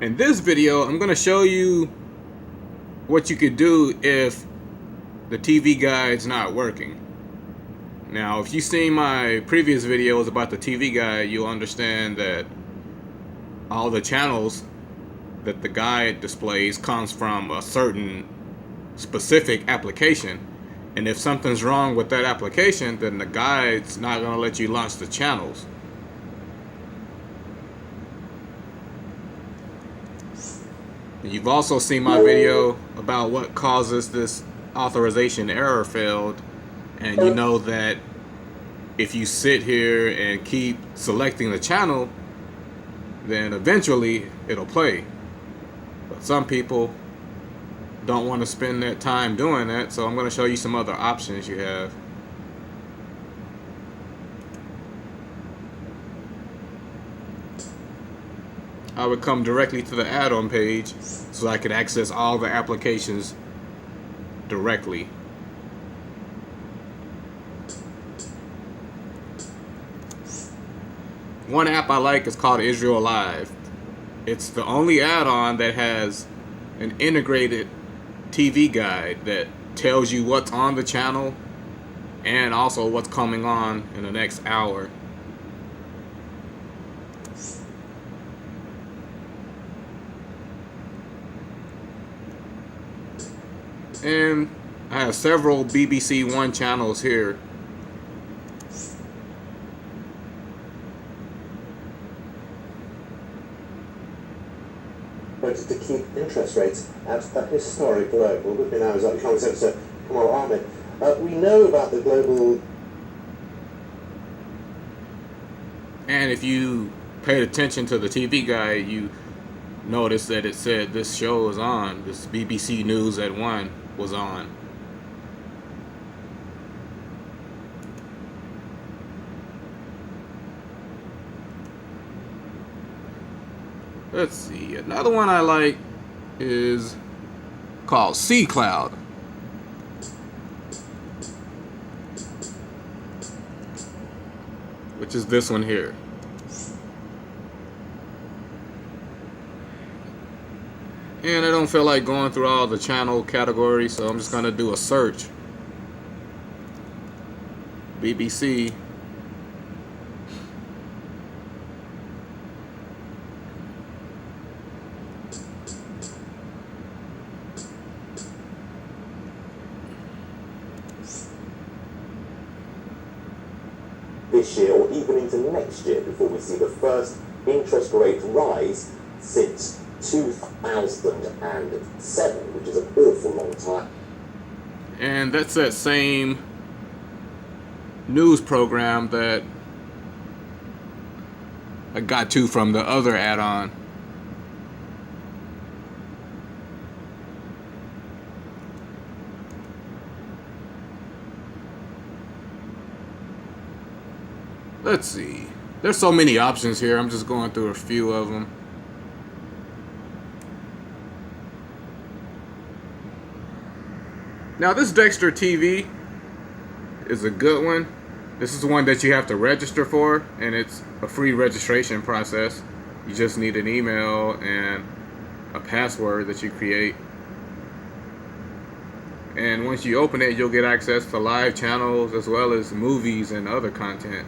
In this video, I'm going to show you what you could do if the TV guide's not working. Now, if you've seen my previous videos about the TV guide, you'll understand that all the channels that the guide displays comes from a certain specific application. And if something's wrong with that application, then the guide's not going to let you launch the channels. You've also seen my video about what causes this authorization error failed, and you know that if you sit here and keep selecting the channel, then eventually it'll play. But some people don't want to spend their time doing that, so I'm going to show you some other options you have. I would come directly to the add-on page so I could access all the applications directly. One app I like is called Israel Live. It's the only add-on that has an integrated TV guide that tells you what's on the channel and also what's coming on in the next hour. And I have several BBC One channels here. To keep interest rates at a historic low. Well, with me now is our Economics Editor, Kamal Ahmed. We know about the global... And if you paid attention to the TV guide, you noticed that it said this show is on. This BBC News at 1 was on. Let's see. Another one I like is called C Cloud. Which is this one here. And I don't feel like going through all the channel categories, so I'm just going to do a search. BBC. this year or even into next year before we see the first interest rate rise since 2007, which is an awful long time. And that's that same news program that I got to from the other add-on. Let's see. There's so many options here. I'm just going through a few of them. Now this Dexter TV is a good one. This is the one that you have to register for, and it's a free registration process. You just need an email and a password that you create. And once you open it, you'll get access to live channels as well as movies and other content.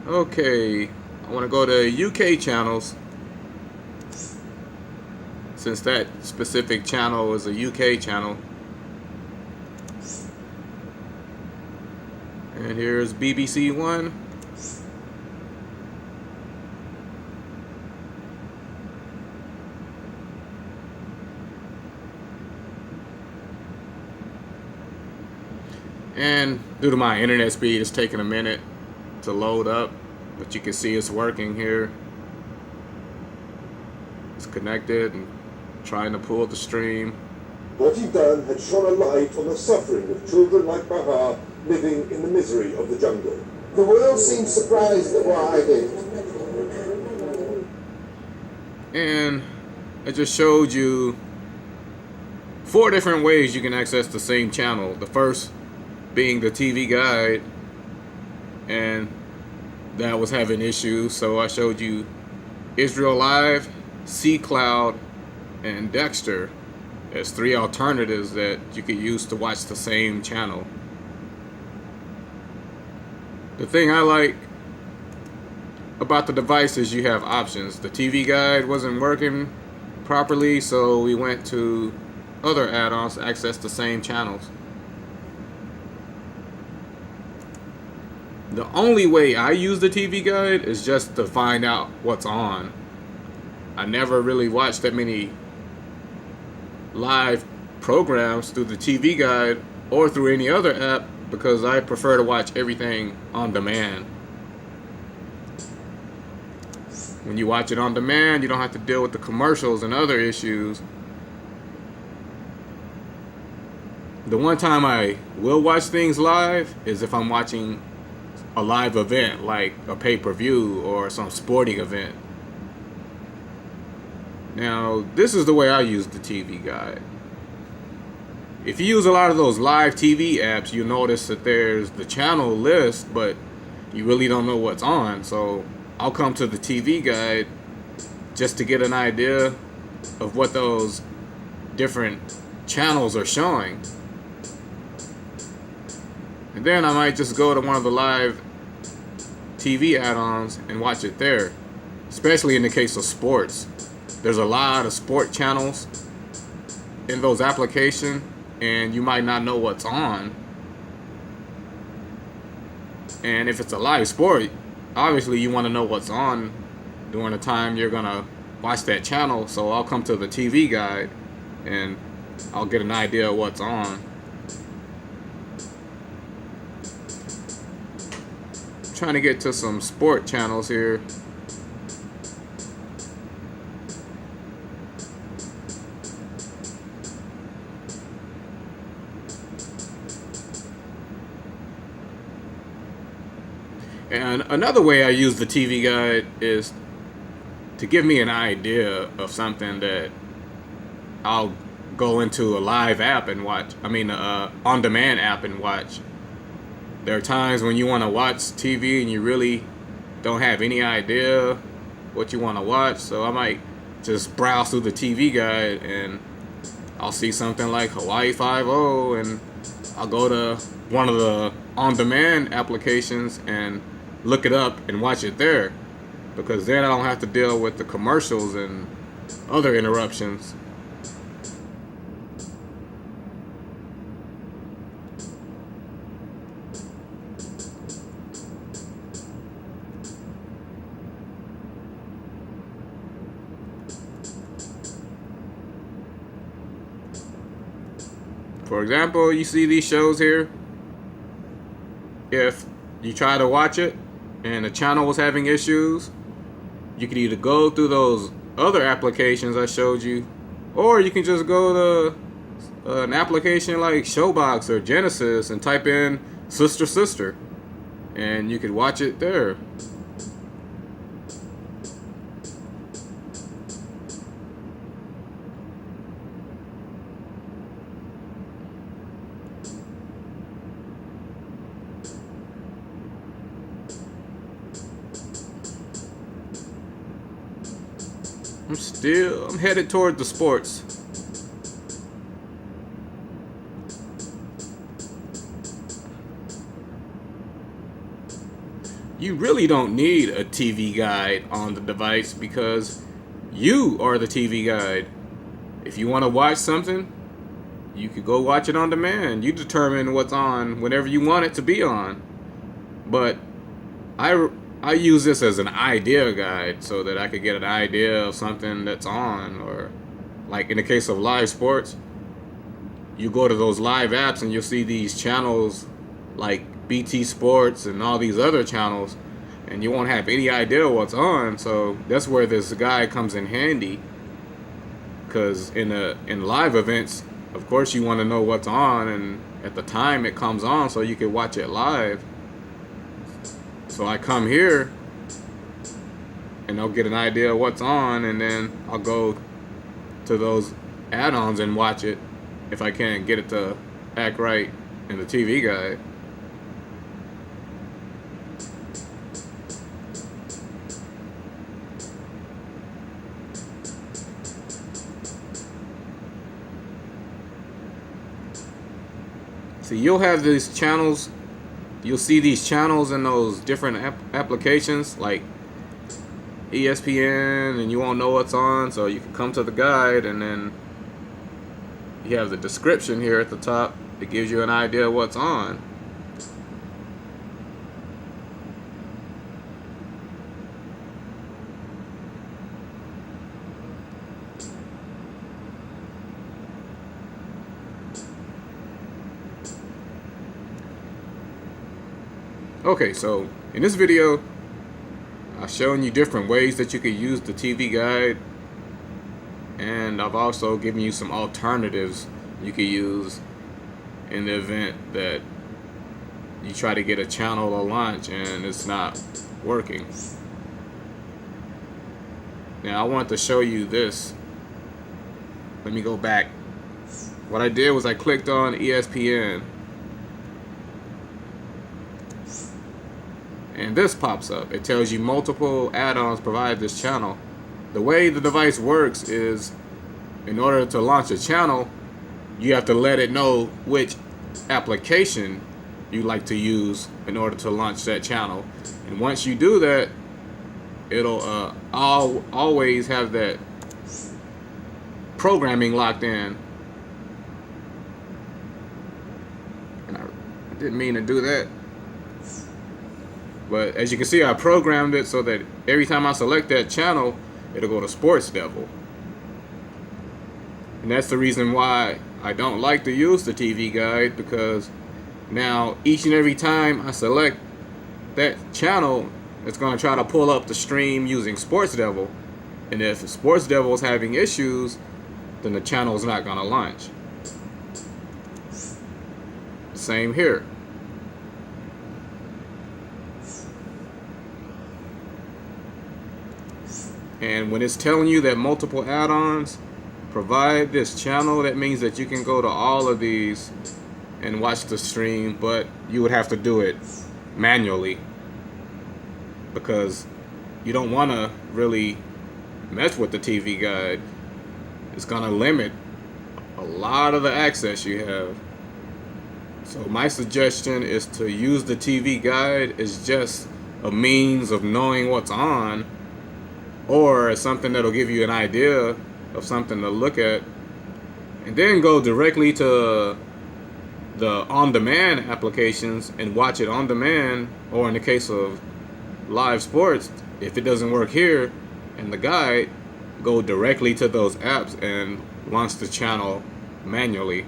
Okay, I want to go to UK channels, since that specific channel is a UK channel. And here's BBC One. And due to my internet speed, it's taking a minute to load up, but you can see it's working here. It's connected and trying to pull the stream. What you've done had shone a light on the suffering of children like Bahar living in the misery of the jungle. The world seems surprised at what I did. And I just showed you 4 different ways you can access the same channel. The first being the TV Guide, and that was having issues, so I showed you Israel Live, C Cloud, and Dexter as 3 alternatives that you could use to watch the same channel. The thing I like about the device is you have options. The TV Guide wasn't working properly, so we went to other add-ons to access the same channels. The only way I use the TV Guide is just to find out what's on. I never really watched that many live programs through the TV Guide or through any other app because I prefer to watch everything on demand. When you watch it on demand, you don't have to deal with the commercials and other issues. The one time I will watch things live is if I'm watching a live event like a pay-per-view or some sporting event. Now, this is the way I use the TV Guide. If you use a lot of those live TV apps, you'll notice that there's the channel list, but you really don't know what's on. So I'll come to the TV Guide just to get an idea of what those different channels are showing. And then I might just go to one of the live TV add-ons and watch it there. Especially in the case of sports. There's a lot of sport channels in those applications, and you might not know what's on. And if it's a live sport, obviously you want to know what's on during the time you're gonna watch that channel. So I'll come to the TV Guide and I'll get an idea of what's on. Trying to get to some sport channels here. And another way I use the TV Guide is to give me an idea of something that I'll go into a live app and watch. On-demand app and watch. There are times when you want to watch TV and you really don't have any idea what you want to watch. So I might just browse through the TV Guide and I'll see something like Hawaii Five-0 and I'll go to one of the on-demand applications and look it up and watch it there. Because then I don't have to deal with the commercials and other interruptions. For example, you see these shows here. If you try to watch it and the channel was having issues, you could either go through those other applications I showed you, or you can just go to an application like Showbox or Genesis and type in Sister Sister, and you could watch it there. I'm headed toward the sports. You really don't need a TV Guide on the device because you are the TV Guide. If you want to watch something, you could go watch it on demand. You determine what's on whenever you want it to be on. But I use this as an idea guide so that I could get an idea of something that's on. Or like in the case of live sports, you go to those live apps and you'll see these channels like BT Sports and all these other channels, and you won't have any idea what's on. So that's where this guide comes in handy, because in live events, of course you want to know what's on and at the time it comes on so you can watch it live. So I come here and I'll get an idea of what's on, and then I'll go to those add-ons and watch it if I can't get it to act right in the TV guide. See, you'll have these channels, you'll see these channels in those different applications like ESPN, and you won't know what's on, so you can come to the guide, and then you have the description here at the top. It gives you an idea of what's on. Okay, so in this video, I've shown you different ways that you could use the TV guide, and I've also given you some alternatives you could use in the event that you try to get a channel to launch and it's not working. Now I want to show you this. Let me go back. What I did was I clicked on ESPN, and this pops up. It tells you multiple add-ons provide this channel. The way the device works is, in order to launch a channel, you have to let it know which application you like to use in order to launch that channel. And once you do that, it'll always have that programming locked in. And I didn't mean to do that. But as you can see, I programmed it so that every time I select that channel, it'll go to Sports Devil. And that's the reason why I don't like to use the TV guide, because now each and every time I select that channel, it's going to try to pull up the stream using Sports Devil. And if Sports Devil is having issues, then the channel is not going to launch. Same here. And when it's telling you that multiple add-ons provide this channel, that means that you can go to all of these and watch the stream, but you would have to do it manually, because you don't want to really mess with the TV guide. It's going to limit a lot of the access you have. So my suggestion is to use the TV guide as just a means of knowing what's on, or as something that'll give you an idea of something to look at, and then go directly to the on-demand applications and watch it on demand. Or in the case of live sports, if it doesn't work here in the guide, go directly to those apps and launch the channel manually.